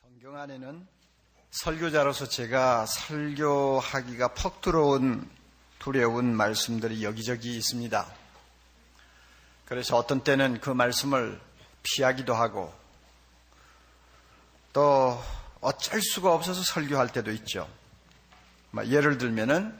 성경 안에는 설교자로서 제가 설교하기가 퍽 들어온 두려운 말씀들이 여기저기 있습니다. 그래서 어떤 때는 그 말씀을 피하기도 하고 또 어쩔 수가 없어서 설교할 때도 있죠. 예를 들면은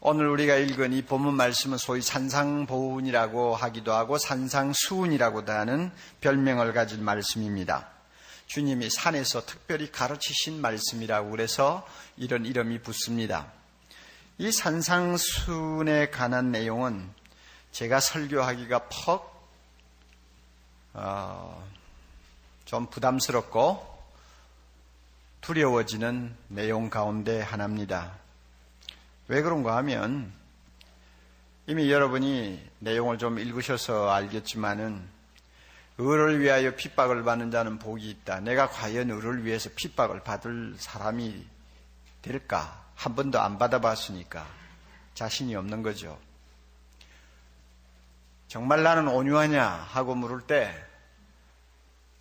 오늘 우리가 읽은 이 본문 말씀은 소위 산상보훈이라고 하기도 하고 산상수훈이라고도 하는 별명을 가진 말씀입니다. 주님이 산에서 특별히 가르치신 말씀이라고 그래서 이런 이름이 붙습니다. 이 산상수훈에 관한 내용은 제가 설교하기가 좀 부담스럽고 두려워지는 내용 가운데 하나입니다. 왜 그런가 하면 이미 여러분이 내용을 좀 읽으셔서 알겠지만은 의를 위하여 핍박을 받는 자는 복이 있다. 내가 과연 의를 위해서 핍박을 받을 사람이 될까? 한 번도 안 받아봤으니까 자신이 없는 거죠. 정말 나는 온유하냐 하고 물을 때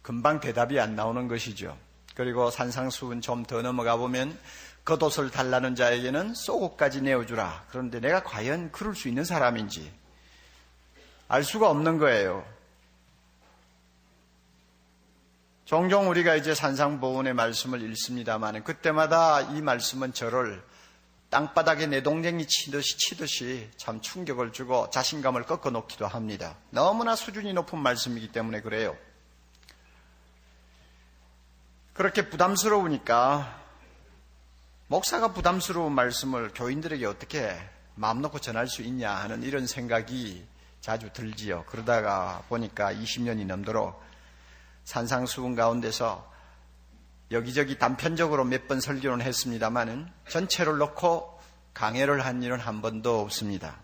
금방 대답이 안 나오는 것이죠. 그리고 산상수훈 좀 더 넘어가 보면 겉옷을 달라는 자에게는 속옷까지 내어주라. 그런데 내가 과연 그럴 수 있는 사람인지 알 수가 없는 거예요. 종종 우리가 이제 산상보훈의 말씀을 읽습니다만 그때마다 이 말씀은 저를 땅바닥에 내동댕이 치듯이 참 충격을 주고 자신감을 꺾어놓기도 합니다. 너무나 수준이 높은 말씀이기 때문에 그래요. 그렇게 부담스러우니까 목사가 부담스러운 말씀을 교인들에게 어떻게 마음 놓고 전할 수 있냐 하는 이런 생각이 자주 들지요. 그러다가 보니까 20년이 넘도록 산상수훈 가운데서 여기저기 단편적으로 몇 번 설교는 했습니다마는 전체를 놓고 강해를 한 일은 한 번도 없습니다.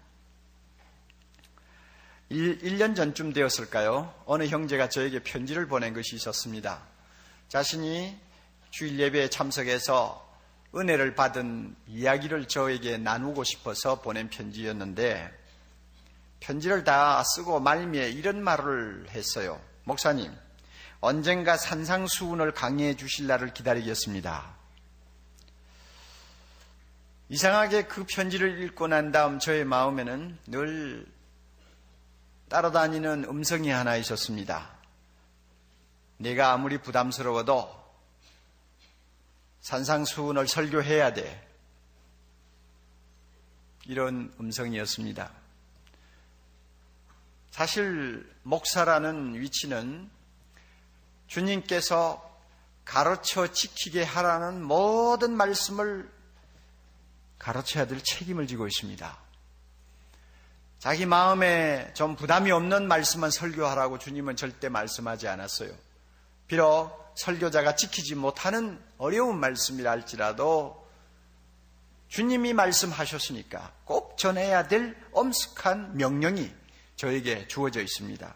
1년 전쯤 되었을까요? 어느 형제가 저에게 편지를 보낸 것이 있었습니다. 자신이 주일 예배에 참석해서 은혜를 받은 이야기를 저에게 나누고 싶어서 보낸 편지였는데 편지를 다 쓰고 말미에 이런 말을 했어요. 목사님, 언젠가 산상수훈을 강의해 주실 날을 기다리겠습니다. 이상하게 그 편지를 읽고 난 다음 저의 마음에는 늘 따라다니는 음성이 하나 있었습니다. 내가 아무리 부담스러워도 산상수훈을 설교해야 돼. 이런 음성이었습니다. 사실 목사라는 위치는 주님께서 가르쳐 지키게 하라는 모든 말씀을 가르쳐야 될 책임을 지고 있습니다. 자기 마음에 좀 부담이 없는 말씀만 설교하라고 주님은 절대 말씀하지 않았어요. 비록 설교자가 지키지 못하는 어려운 말씀이라 할지라도 주님이 말씀하셨으니까 꼭 전해야 될 엄숙한 명령이 저에게 주어져 있습니다.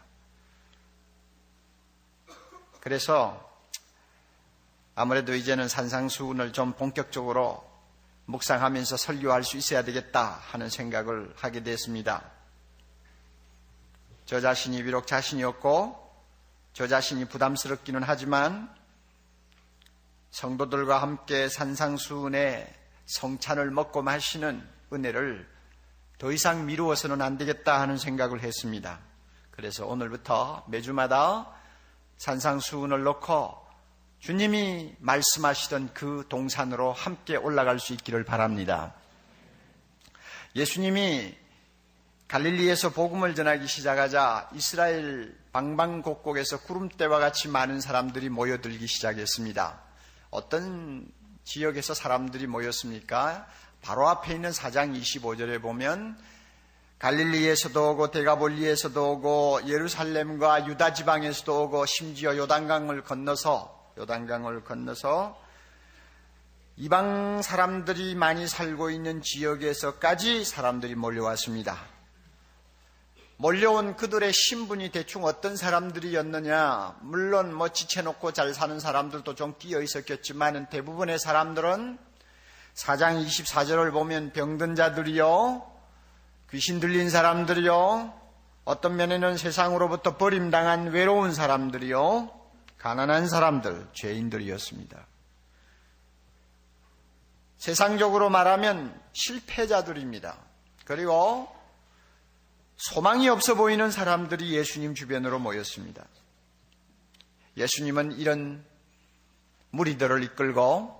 그래서 아무래도 이제는 산상수훈을 좀 본격적으로 묵상하면서 설교할 수 있어야 되겠다 하는 생각을 하게 됐습니다. 저 자신이 비록 자신이 없고 저 자신이 부담스럽기는 하지만 성도들과 함께 산상수훈의 성찬을 먹고 마시는 은혜를 더 이상 미루어서는 안 되겠다 하는 생각을 했습니다. 그래서 오늘부터 매주마다 산상수훈을 놓고 주님이 말씀하시던 그 동산으로 함께 올라갈 수 있기를 바랍니다. 예수님이 갈릴리에서 복음을 전하기 시작하자 이스라엘 방방곡곡에서 구름대와 같이 많은 사람들이 모여들기 시작했습니다. 어떤 지역에서 사람들이 모였습니까? 바로 앞에 있는 4장 25절에 보면 갈릴리에서도 오고 데가볼리에서도 오고 예루살렘과 유다 지방에서도 오고 심지어 요단강을 건너서 이방 사람들이 많이 살고 있는 지역에서까지 사람들이 몰려왔습니다. 몰려온 그들의 신분이 대충 어떤 사람들이었느냐, 물론 지쳐놓고 잘 사는 사람들도 좀 끼어 있었겠지만 대부분의 사람들은 4장 24절을 보면 병든 자들이요, 귀신 들린 사람들이요, 어떤 면에는 세상으로부터 버림당한 외로운 사람들이요, 가난한 사람들, 죄인들이었습니다. 세상적으로 말하면 실패자들입니다. 그리고 소망이 없어 보이는 사람들이 예수님 주변으로 모였습니다. 예수님은 이런 무리들을 이끌고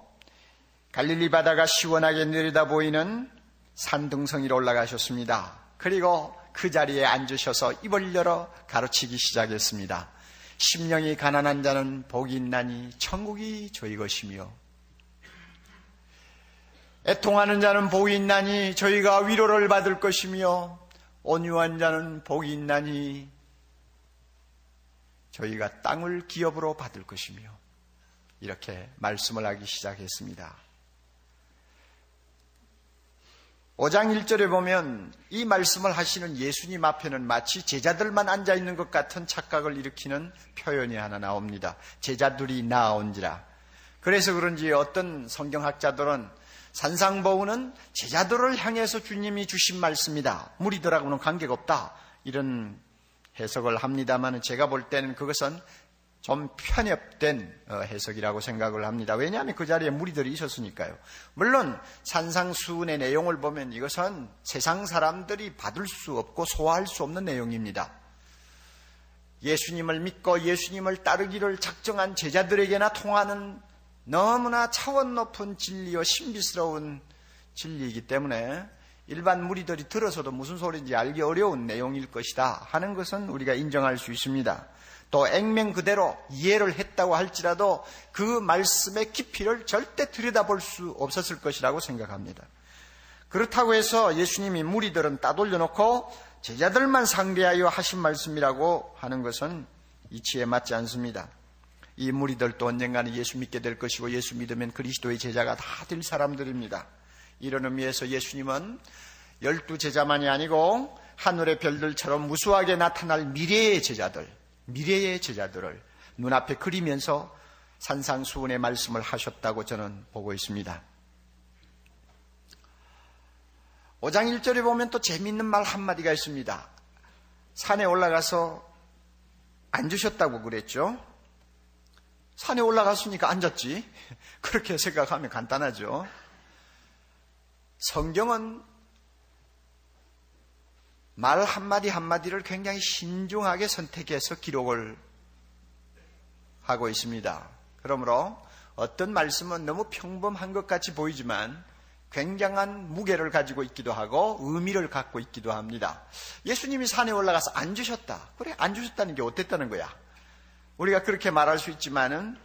갈릴리 바다가 시원하게 내려다 보이는 산등성이로 올라가셨습니다. 그리고 그 자리에 앉으셔서 입을 열어 가르치기 시작했습니다. 심령이 가난한 자는 복이 있나니 천국이 저희 것이며, 애통하는 자는 복이 있나니 저희가 위로를 받을 것이며, 온유한 자는 복이 있나니 저희가 땅을 기업으로 받을 것이며, 이렇게 말씀을 하기 시작했습니다. 5장 1절에 보면 이 말씀을 하시는 예수님 앞에는 마치 제자들만 앉아있는 것 같은 착각을 일으키는 표현이 하나 나옵니다. 제자들이 나아온지라. 그래서 그런지 어떤 성경학자들은 산상보훈은 제자들을 향해서 주님이 주신 말씀이다, 무리들하고는 관계가 없다, 이런 해석을 합니다만, 제가 볼 때는 그것은 좀 편협된 해석이라고 생각을 합니다. 왜냐하면 그 자리에 무리들이 있었으니까요. 물론 산상수훈의 내용을 보면 이것은 세상 사람들이 받을 수 없고 소화할 수 없는 내용입니다. 예수님을 믿고 예수님을 따르기를 작정한 제자들에게나 통하는 너무나 차원 높은 진리와 신비스러운 진리이기 때문에 일반 무리들이 들어서도 무슨 소리인지 알기 어려운 내용일 것이다 하는 것은 우리가 인정할 수 있습니다. 또 액면 그대로 이해를 했다고 할지라도 그 말씀의 깊이를 절대 들여다볼 수 없었을 것이라고 생각합니다. 그렇다고 해서 예수님이 무리들은 따돌려놓고 제자들만 상대하여 하신 말씀이라고 하는 것은 이치에 맞지 않습니다. 이 무리들도 언젠가는 예수 믿게 될 것이고, 예수 믿으면 그리스도의 제자가 다 될 사람들입니다. 이런 의미에서 예수님은 12제자만이 아니고 하늘의 별들처럼 무수하게 나타날 미래의 제자들을 눈앞에 그리면서 산상수훈의 말씀을 하셨다고 저는 보고 있습니다. 5장 1절에 보면 또 재미있는 말 한마디가 있습니다. 산에 올라가서 앉으셨다고 그랬죠. 산에 올라갔으니까 앉았지, 그렇게 생각하면 간단하죠. 성경은 말 한마디 한마디를 굉장히 신중하게 선택해서 기록을 하고 있습니다. 그러므로 어떤 말씀은 너무 평범한 것 같이 보이지만 굉장한 무게를 가지고 있기도 하고 의미를 갖고 있기도 합니다. 예수님이 산에 올라가서 앉으셨다. 그래, 앉으셨다는 게 어땠다는 거야? 우리가 그렇게 말할 수 있지만은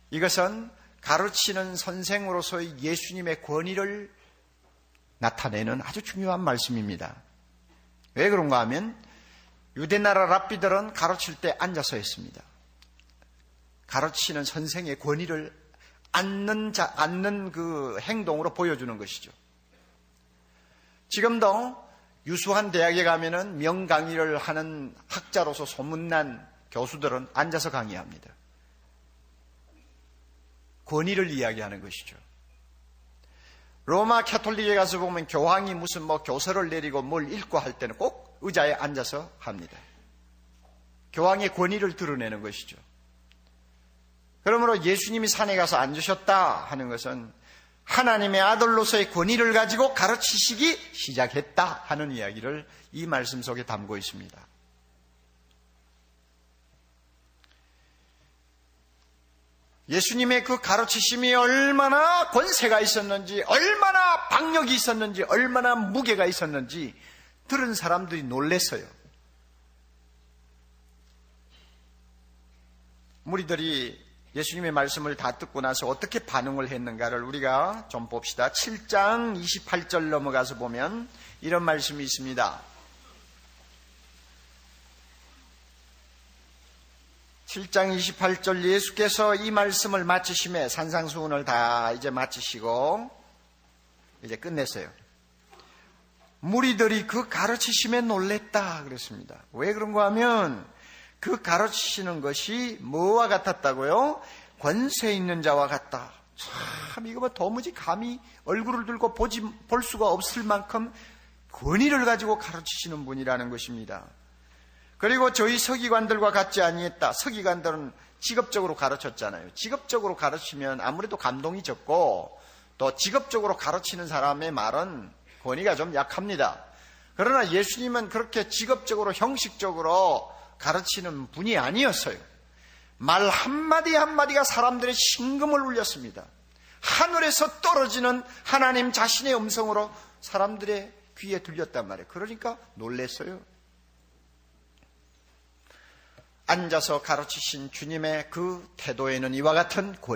이것은 가르치는 선생으로서의 예수님의 권위를 나타내는 아주 중요한 말씀입니다. 왜 그런가 하면 유대나라 랍비들은 가르칠 때 앉아서 했습니다. 가르치는 선생의 권위를 앉는 그 행동으로 보여주는 것이죠. 지금도 유수한 대학에 가면은 명강의를 하는 학자로서 소문난 교수들은 앉아서 강의합니다. 권위를 이야기하는 것이죠. 로마 캐톨릭에 가서 보면 교황이 무슨 교서를 내리고 뭘 읽고 할 때는 꼭 의자에 앉아서 합니다. 교황의 권위를 드러내는 것이죠. 그러므로 예수님이 산에 가서 앉으셨다 하는 것은 하나님의 아들로서의 권위를 가지고 가르치시기 시작했다 하는 이야기를 이 말씀 속에 담고 있습니다. 예수님의 그 가르치심이 얼마나 권세가 있었는지, 얼마나 박력이 있었는지, 얼마나 무게가 있었는지 들은 사람들이 놀랐어요. 무리들이 예수님의 말씀을 다 듣고 나서 어떻게 반응을 했는가를 우리가 좀 봅시다. 7장 28절 넘어가서 보면 이런 말씀이 있습니다. 7장 28절 예수께서 이 말씀을 마치심에 산상수훈을 다 이제 마치시고 이제 끝냈어요. 무리들이 그 가르치심에 놀랬다 그랬습니다. 왜 그런가 하면 그 가르치시는 것이 뭐와 같았다고요? 권세 있는 자와 같다. 참 이거 도무지 감히 얼굴을 들고 볼 수가 없을 만큼 권위를 가지고 가르치시는 분이라는 것입니다. 그리고 저희 서기관들과 같지 아니했다. 서기관들은 직업적으로 가르쳤잖아요. 직업적으로 가르치면 아무래도 감동이 적고 또 직업적으로 가르치는 사람의 말은 권위가 좀 약합니다. 그러나 예수님은 그렇게 직업적으로 형식적으로 가르치는 분이 아니었어요. 말 한마디 한마디가 사람들의 심금을 울렸습니다. 하늘에서 떨어지는 하나님 자신의 음성으로 사람들의 귀에 들렸단 말이에요. 그러니까 놀랬어요. 앉아서 가르치신 주님의 그 태도에는 이와 같은 권위